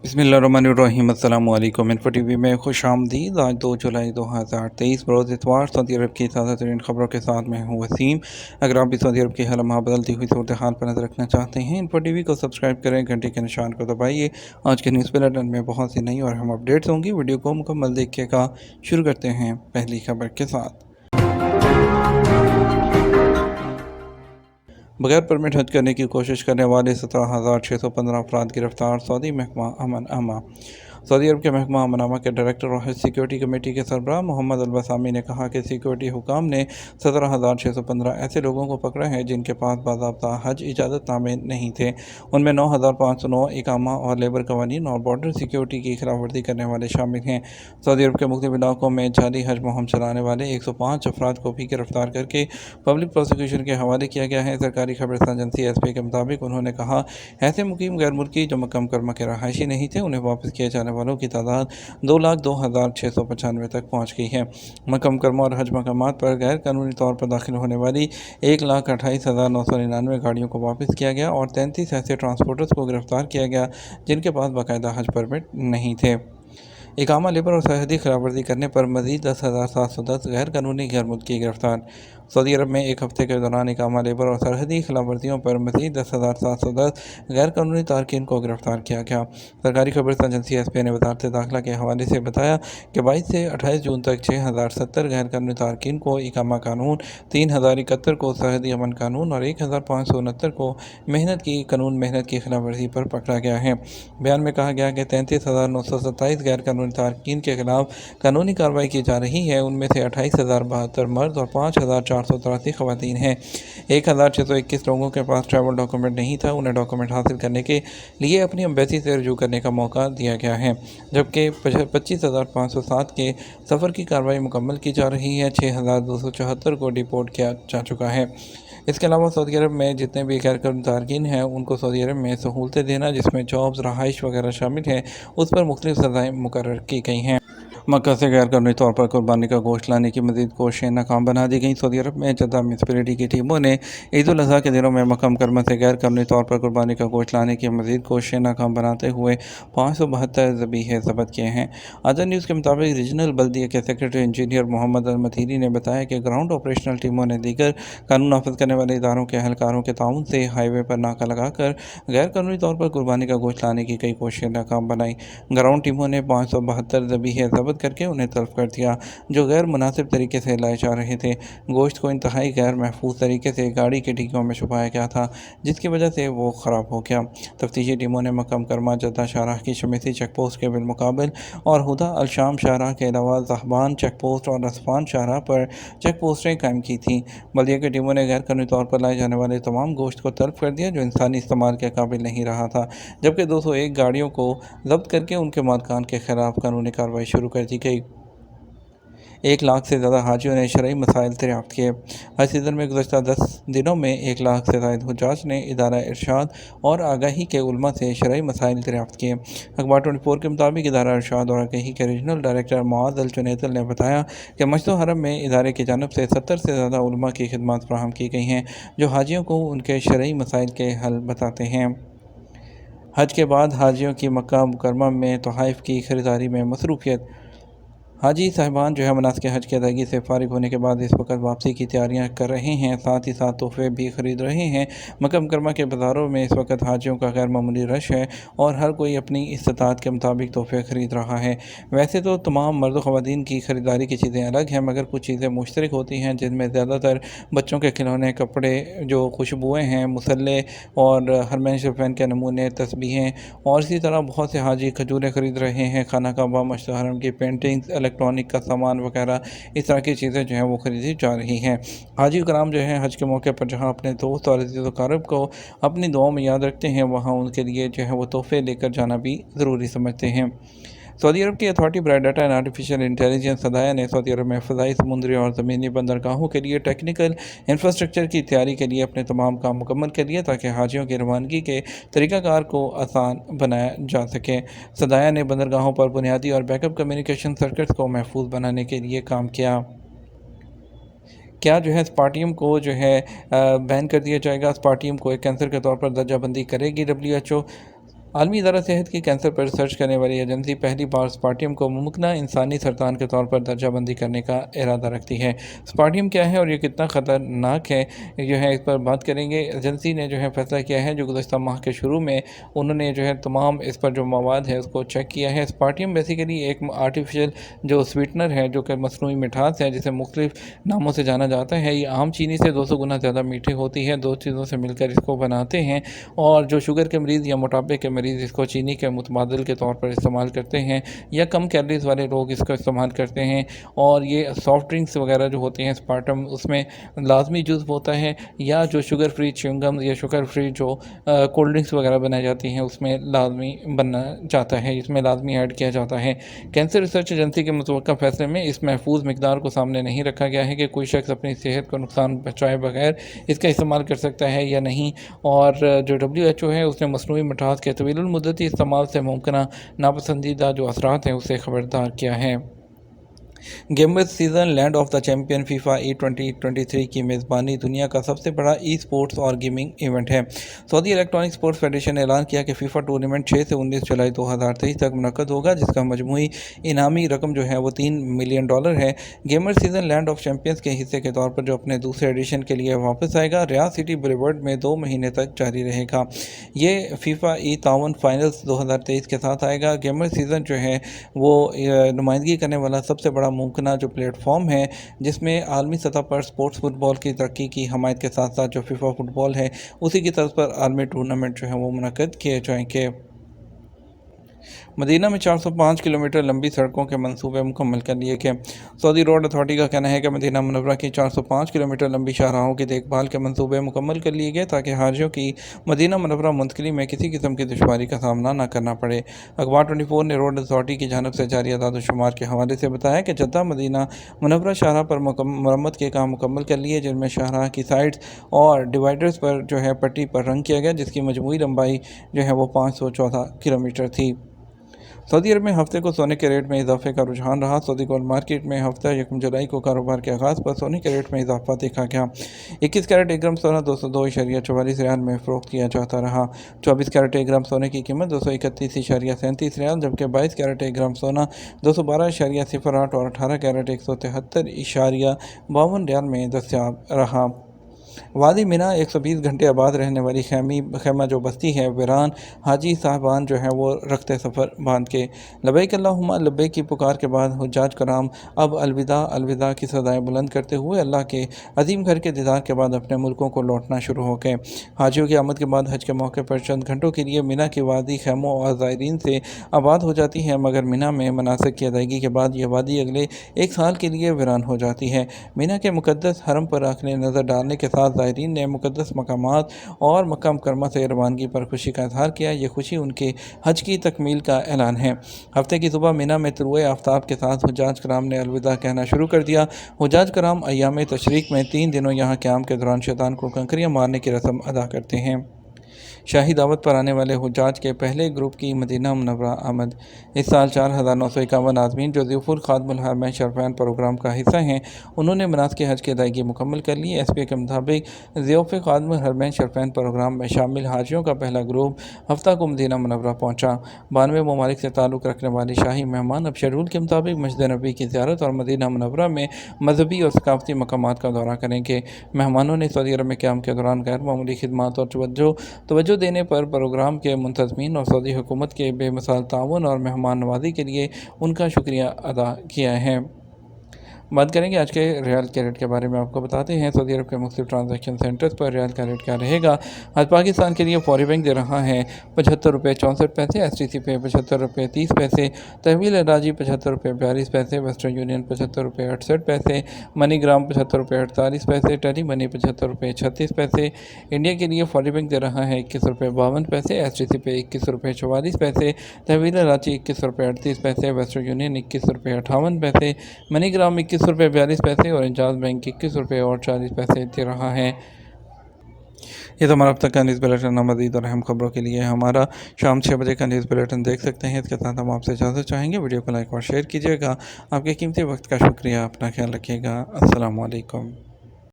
बिस्मिल्लाहिर्रहमानिर्रहीम। अस्सलामु अलैकुम। इन्फो टीवी में खुश आमदीद। आज 2 जुलाई 2023 बरोज़ इतवार सऊदी अरब की ताज़ा तरीन खबरों के साथ मैं हूँ वसीम। अगर आप भी सऊदी अरब की हलमा बदलती हुई सूरत हाल पर नजर रखना चाहते हैं, इन्फो टीवी को सब्सक्राइब करें, घंटे के निशान को दबाइए। आज के न्यूज़ बुलेटिन में बहुत सी नई और अहम अपडेट्स होंगी। वीडियो को मुकम्मल देखिएगा। शुरू करते हैं पहली खबर के साथ। बगैर परमिट हज करने की कोशिश करने वाले 17,615 अफराद गिरफ्तार। सऊदी महकमा अमन अमा। सऊदी अरब के महकमा अमन अमा के डायरेक्टर और हज सिक्योरिटी कमेटी के सरबराह मोहम्मद अलबसामी ने कहा कि सिक्योरिटी हुकाम ने 17,615 ऐसे लोगों को पकड़ा है जिनके पास बाज़ाब्ता हज इजाज़तनामे नहीं थे। उनमें 9,509 इकामा और लेबर कवानीन और बॉर्डर सिक्योरिटी की खिलाफ वर्जी करने वाले शामिल हैं। सऊदी अरब के मुख्तलिफ इलाकों में जाली हज मुहिम चलाने वाले 105 अफराद को भी गिरफ्तार करके पब्लिक प्रोसिक्यूशन के हवाले किया गया है। सरकारी खबरसां एजेंसी एसपी के मुताबिक उन्होंने कहा, ऐसे मुकीम गैर मुल्की जो मक्का मुकर्रमा के रहायशी नहीं थे, उन्हें वापस किए जाने वालों की तादाद 2,02,695 तक पहुँच गई है। मक्का मुकर्रमा और हज मकामात पर गैर कानूनी तौर पर दाखिल होने वाली 1,28,999 गाड़ियों को वापस किया गया और 33 ऐसे ट्रांसपोर्टर्स को गिरफ्तार किया गया जिनके पास बाकायदा हज परमिट नहीं थे। इकामा लेबर और सरहदी खिलाफवर्जी करने पर मजीद 10,710 गैर कानूनी गैर मुल्की गिरफ्तार। सऊदी अरब में एक हफ्ते के दौरान इकामा लेबर और सरहदी खिलाफवर्जियों पर मजीद 10,710 गैर कानूनी तारकीन को गिरफ्तार किया गया। सरकारी खबरसां एजेंसी एसपी ने वजारत दाखिला के हवाले से बताया कि 22 से 28 जून तक 6,070 गैर कानूनी तारकीन को इकामा कानून, 3,071 को सरहदी अमन कानून और 1,569 को मेहनत की खिलाफवर्जी पर पकड़ा गया है। बयान में कहा गया कि 33,927 गैर कानूनी तारकीन के खिलाफ कानूनी कार्रवाई की जा रही है। उनमें से 28,072 मर्द और 5,483 खवातीन हैं। 1,621 लोगों के पास ट्रैवल डॉक्यूमेंट नहीं था। उन्हें डॉक्यूमेंट हासिल करने के लिए अपनी एम्बेसी से रजू करने का मौका दिया गया है, जबकि 25,507 के सफ़र की कार्रवाई मुकम्मल की जा रही है। 6,274 को डिपोर्ट किया जा चुका है। इसके अलावा सऊदी अरब में जितने भी गैर कानूनी तारकीन हैं, उनको सऊदी अरब में सहूलतें देना, जिसमें जॉब्स, रहाइश वगैरह शामिल है, उस पर मुख्तलिफ सज़ाएँ मुकर्रर की गई हैं। मक्का से गैर कानूनी तौर पर कुर्बानी का गोश्त लाने की मज़ीद कोशिशें नाकाम बना दी गई। सऊदी अरब में जद्दा म्यूनसिपैलिटी की टीमों ने ईद उल अज़हा के दिनों में मक्का मुकर्रमा से गैर कानूनी तौर पर कुर्बानी का गोश्त लाने की मज़ीद कोशिशें नाकाम बनाते हुए 572 ज़बीहे ज़ब्त किए हैं। आज़ाद न्यूज़ के मुताबिक रीजनल बल्दिया के सेक्रेटरी इंजीनियर मोहम्मद अल मतीरी ने बताया कि ग्राउंड ऑपरेशनल टीमों ने दीगर कानून नाफिज करने वाले इदारों के अहलकारों के ताउन से हाईवे पर नाका लगाकर गैर कानूनी तौर पर कुर्बानी का गोश्त लाने की कई कोशिशें नाकाम बनाई। ग्राउंड टीमों ने 572 ज़बीहे ज़ब्त करके उन्हें तल्फ कर दिया, जो गैर मुनासिब तरीके से लाए जा रहे थे। गोश्त को इंतहाई गैर महफूज तरीके से गाड़ी के डिग्गियों में छुपाया गया था, जिसकी वजह से वो ख़राब हो गया। तफ्तीशी टीमों ने मक्का मुकर्रमा जद्दा शाहराह की शमीसी चेक पोस्ट के बिलमुकाबिल और हुदा अल शाम शाहराह के अलावा ज़हबान चेक पोस्ट और असफान शाहराह पर चेक पोस्टें कायम की थीं। बल्दिया की टीमों ने गैर कानूनी तौर पर लाए जाने वाले तमाम गोश्त को तल्फ कर दिया, जो इंसानी इस्तेमाल के काबिल नहीं रहा था, जबकि 201 गाड़ियों को जब्त करके उनके मालिकान के खिलाफ कानूनी कार्रवाई शुरू कर दी गई। 1 लाख से ज़्यादा हाजियों ने शरई मसाइल दरियाफ्त किए। हज सीज़न में गुज़श्ता 10 दिनों में 1 लाख से ज़ायद हुज्जाज ने इदारा इरशाद और आगाही के उलमा से शरई मसाइल दरियाफ्त किए। अखबार 24 के मुताबिक इदारा इरशाद और आगाही के रीजनल डायरेक्टर मुआज़ अल जुनैदल ने बताया कि मस्जिद हरम में इदारे की जानिब से 70 से ज़्यादा उलमा की खिदमत फराहम की गई हैं, जो हाजियों को उनके शरई मसाइल के हल बताते हैं। हज के बाद हाजियों की मक्का मुकर्रमा में तोहाइफ की खरीदारी में मसरूफियत। हाजी साहिबान जो है मनासिक हज की अदायगी से फ़ारिग होने के बाद इस वक्त वापसी की तैयारियां कर रहे हैं, साथ ही साथ तोहफे भी ख़रीद रहे हैं। मक्का मुकर्रमा के बाज़ारों में इस वक्त हाजियों का गैर मामूली रश है और हर कोई अपनी इस्तात के मुताबिक तोहफे ख़रीद रहा है। वैसे तो तमाम मर्द ख़वातीन की ख़रीदारी की चीज़ें अलग हैं, मगर कुछ चीज़ें मुश्तरक होती हैं, जिनमें ज़्यादातर बच्चों के खिलौने, कपड़े, जो खुशबुएँ हैं, मुसल्ले और हरमैन शरीफैन के नमूने, तस्बीहें और इसी तरह बहुत से हाजी खजूरें ख़रीद रहे हैं। खाना काबा, मस्जिद हरम की पेंटिंग्स, इलेक्ट्रॉनिक का सामान वगैरह, इस तरह की चीज़ें जो हैं वो ख़रीदी जा रही हैं। हाजी कराम जो हैं हज के मौके पर जहां अपने दोस्त और अज़ीज़ व अक़ारिब को अपनी दुआओं में याद रखते हैं, वहाँ उनके लिए जो है वो तोहफे लेकर जाना भी ज़रूरी समझते हैं। सऊदी अरब की authority for data and artificial intelligence SDAIA ने सऊदी अरब में फ़ज़ाई, समुद्री और ज़मीनी बंदरगाहों के लिए टेक्निकल इंफ्रास्ट्रक्चर की तैयारी के लिए अपने तमाम काम मुकम्मल कर लिया, ताकि हाजियों की रवानगी के तरीक़ाकार को आसान बनाया जा सके। सदाया ने बंदरगाहों पर बुनियादी और बैकअप कम्युनिकेशन सर्किट्स को महफूज बनाने के लिए काम किया। क्या जो है स्पार्टियम को जो है बैन कर दिया जाएगा? स्पार्टियम को एक कैंसर के तौर पर दर्जा बंदी करेगी WHO। عالمی ادارہ صحت کی کینسر پر ریسرچ کرنے والی ایجنسی پہلی بار اسپارٹیم کو ممکنہ انسانی سرطان کے طور پر درجہ بندی کرنے کا ارادہ رکھتی ہے۔ اسپارٹیم کیا ہے اور یہ کتنا خطرناک ہے، اس پر بات کریں گے۔ ایجنسی نے فیصلہ کیا ہے، جو گزشتہ ماہ کے شروع میں انہوں نے تمام اس پر جو مواد ہے اس کو چیک کیا ہے۔ اسپارٹیم بیسیکلی ایک آرٹیفیشل سویٹنر ہے، جو کہ مصنوعی مٹھاس ہے، جسے مختلف ناموں سے جانا جاتا ہے۔ یہ عام چینی سے 200 گنا زیادہ میٹھی ہوتی ہے۔ دو چیزوں سے مل کر اس کو بناتے ہیں، اور جو شوگر کے مریض یا موٹاپے کے مریض اس کو چینی کے متبادل کے طور پر استعمال کرتے ہیں، یا کم کیلریز والے لوگ اس کو استعمال کرتے ہیں۔ اور یہ سافٹ ڈرنکس وغیرہ جو ہوتے ہیں اسپارٹم، اس میں لازمی جزو ہوتا ہے، یا جو شوگر فری چیونگم یا شوگر فری جو کولڈ ڈرنکس وغیرہ بنائی جاتی ہیں اس میں لازمی بننا جاتا ہے، اس میں لازمی ایڈ کیا جاتا ہے۔ کینسر ریسرچ ایجنسی کے متوقع فیصلے میں اس محفوظ مقدار کو سامنے نہیں رکھا گیا ہے کہ کوئی شخص اپنی صحت کو نقصان پہنچائے بغیر اس کا استعمال کر سکتا ہے یا نہیں، اور جو WHO ہے اس نے مصنوعی مٹھاس کے طویل المدتی استعمال سے ممکنہ ناپسندیدہ جو اثرات ہیں اسے خبردار کیا ہے۔ Gamers season land of the champion FIFA E2023 کی میزبانی دنیا کا سب سے بڑا ای سپورٹس اور گیمنگ ایونٹ ہے۔ سعودی الیکٹرانک سپورٹس فیڈریشن نے اعلان کیا کہ فیفا ٹورنامنٹ 6 سے 19 جولائی 2023 تک منعقد ہوگا، جس کا مجموعی انعامی رقم وہ $3 ملین ہے۔ Gamers season land of champions کے حصے کے طور پر جو اپنے دوسرے ایڈیشن کے لیے واپس آئے گا، ریاض سٹی بولیورڈ میں 2 مہینے تک جاری رہے گا۔ یہ فیفا تعاون فائنلز 2023 کے ساتھ آئے گا۔ گیمرز سیزن وہ نمائندگی کرنے والا سب سے بڑا ممکنہ پلیٹ فارم ہے، جس میں عالمی سطح پر سپورٹس فٹ بال کی ترقی کی حمایت کے ساتھ ساتھ جو فیفا فٹ بال ہے اسی کی طرز پر عالمی ٹورنامنٹ وہ منعقد کیے جائیں گے۔ مدینہ میں 405 کلومیٹر لمبی سڑکوں کے منصوبے مکمل کر لیے گئے۔ سعودی روڈ اتھارٹی کا کہنا ہے کہ مدینہ منورہ کی 405 کلومیٹر لمبی شاہراہوں کی دیکھ بھال کے منصوبے مکمل کر لیے گئے، تاکہ حاجیوں کی مدینہ منورہ منتقلی میں کسی قسم کی دشواری کا سامنا نہ کرنا پڑے۔ اخبار 24 نے روڈ اتھارٹی کی جانب سے جاری اعداد و شمار کے حوالے سے بتایا کہ جدہ مدینہ منورہ شاہراہ پر مرمت کے کام مکمل کر لیے، جن میں شاہراہ کی سائڈز اور ڈیوائیڈرز پر پٹی پر رنگ کیا گیا، جس کی مجموعی لمبائی وہ 514 کلومیٹر تھی۔ سعودی عرب میں ہفتے کو سونے کے ریٹ میں اضافے کا رجحان رہا۔ سعودی گولڈ مارکیٹ میں ہفتہ 1 جولائی کو کاروبار کے آغاز پر سونے کے ریٹ میں اضافہ دیکھا گیا۔ 21 کیرٹ 1 گرام سونا 202.44 ریال میں فروخت کیا جاتا رہا۔ 24 کیرٹ 1 گرام سونے کی قیمت 231.37 ریال، جبکہ 22 کیرٹ 1 گرام سونا 212.08 اور 18 کیرٹ 173.52 ریال میں دستیاب رہا۔ وادی مینا 120 گھنٹے آباد رہنے والی خیمہ جو بستی ہے ویران، حاجی صاحبان وہ رخت سفر باندھ کے لبیک اللہم لبیک کی پکار کے بعد حجاج کرام اب الوداع الوداع کی صدائیں بلند کرتے ہوئے اللہ کے عظیم گھر کے دیدار کے بعد اپنے ملکوں کو لوٹنا شروع ہو گئے۔ حاجیوں کی آمد کے بعد حج کے موقع پر چند گھنٹوں کے لیے مینا کی وادی خیموں اور زائرین سے آباد ہو جاتی ہے، مگر مینا میں مناسک کی ادائیگی کے بعد یہ وادی اگلے 1 سال کے لیے ویران ہو جاتی ہے۔ مینا کے مقدس حرم پر آخر نظر ڈالنے کے ساتھ زائرین نے مقدس مقامات اور مکہ مکرمہ سے روانگی پر خوشی کا اظہار کیا۔ یہ خوشی ان کے حج کی تکمیل کا اعلان ہے۔ ہفتے کی صبح مینا میں طلوع آفتاب کے ساتھ حجاج کرام نے الوداع کہنا شروع کر دیا۔ حجاج کرام ایام تشریق میں 3 دنوں یہاں قیام کے دوران شیطان کو کنکریاں مارنے کی رسم ادا کرتے ہیں۔ شاہی دعوت پر آنے والے حجاج کے پہلے گروپ کی مدینہ منورہ آمد۔ اس سال 4,951 عازمین جو ضیوف الخادم الحرمین شریفین پروگرام کا حصہ ہیں، انہوں نے مناسک حج کی ادائیگی مکمل کر لی۔ ایس پی کے مطابق ضیوف خادم الحرمین شریفین پروگرام میں شامل حاجیوں کا پہلا گروپ ہفتہ کو مدینہ منورہ پہنچا۔ 92 ممالک سے تعلق رکھنے والے شاہی مہمان اب شیڈول کے مطابق مسجد نبوی کی زیارت اور مدینہ منورہ میں مذہبی اور ثقافتی مقامات کا دورہ کریں گے۔ مہمانوں نے سعودی عرب میں قیام کے دوران غیر معمولی خدمات اور توجہ دینے پر پروگرام کے منتظمین اور سعودی حکومت کے بے مثال تعاون اور مہمان نوازی کے لیے ان کا شکریہ ادا کیا ہے۔ بات کریں گے آج کے ریال کے ریٹ کے بارے میں۔ آپ کو بتاتے ہیں سعودی عرب کے مختلف ٹرانزیکشن سینٹرز پر ریال کا ریٹ کیا رہے گا۔ آج پاکستان کے لیے فوری بینک دے رہا ہے 75 روپے 64 پیسے، ایس ٹی سی پے 75 روپے 30 پیسے، تحویل اراضی 75 روپے 42 پیسے، ویسٹرن یونین 75 روپے 68 پیسے، منی گرام 75 روپے 48 پیسے، ٹیلی منی 75 روپے 36 پیسے۔ انڈیا کے لیے فوری بینک دے رہا ہے 21 روپے 52 پیسے، ایس ٹی سی پے 21 روپے 44 پیسے، تحویل اراضی 21 روپے 38 پیسے، ویسٹرن یونین 21 روپے 58 پیسے، منی گرام 21 روپے 42 پیسے اور انجاز بینک 21 روپے اور 40 پیسے دے رہا ہے۔ یہ تو ہمارا اب تک کا نیوز بلیٹن۔ مزید اور اہم خبروں کے لیے ہمارا شام 6 بجے کا نیوز بلیٹن دیکھ سکتے ہیں۔ اس کے ساتھ ہم آپ سے اجازت چاہیں گے۔ ویڈیو کو لائک اور شیئر کیجیے گا۔ آپ کے قیمتی وقت کا شکریہ۔ اپنا خیال رکھیے گا۔ السلام علیکم۔